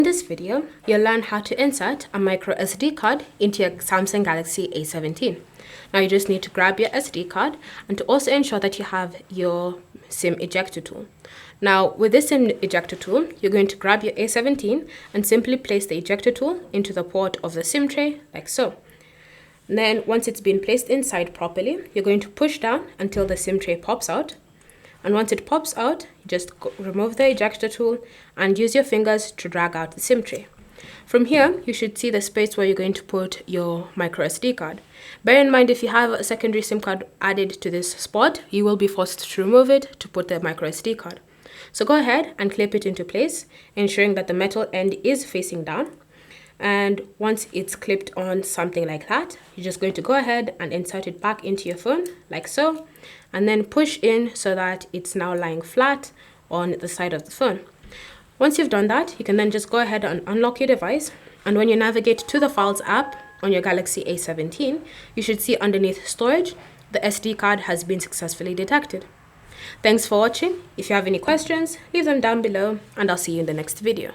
In this video, you'll learn how to insert a microSD card into your Samsung Galaxy A17. Now you just need to grab your SD card and to also ensure that you have your SIM ejector tool. Now with this SIM ejector tool, you're going to grab your A17 and simply place the ejector tool into the port of the SIM tray like so. And then once it's been placed inside properly, you're going to push down until the SIM tray pops out. And once it pops out, you just remove the ejector tool and use your fingers to drag out the SIM tray. From here, you should see the space where you're going to put your microSD card. Bear in mind, if you have a secondary SIM card added to this spot, you will be forced to remove it to put the microSD card. So go ahead and clip it into place, ensuring that the metal end is facing down. And once it's clipped on something like that, you're just going to go ahead and insert it back into your phone like so, and then push in so that it's now lying flat on the side of the phone. Once you've done that, you can then just go ahead and unlock your device, and when you navigate to the Files app on your Galaxy A17, you should see underneath Storage, the SD card has been successfully detected. Thanks for watching. If you have any questions, leave them down below, and I'll see you in the next video.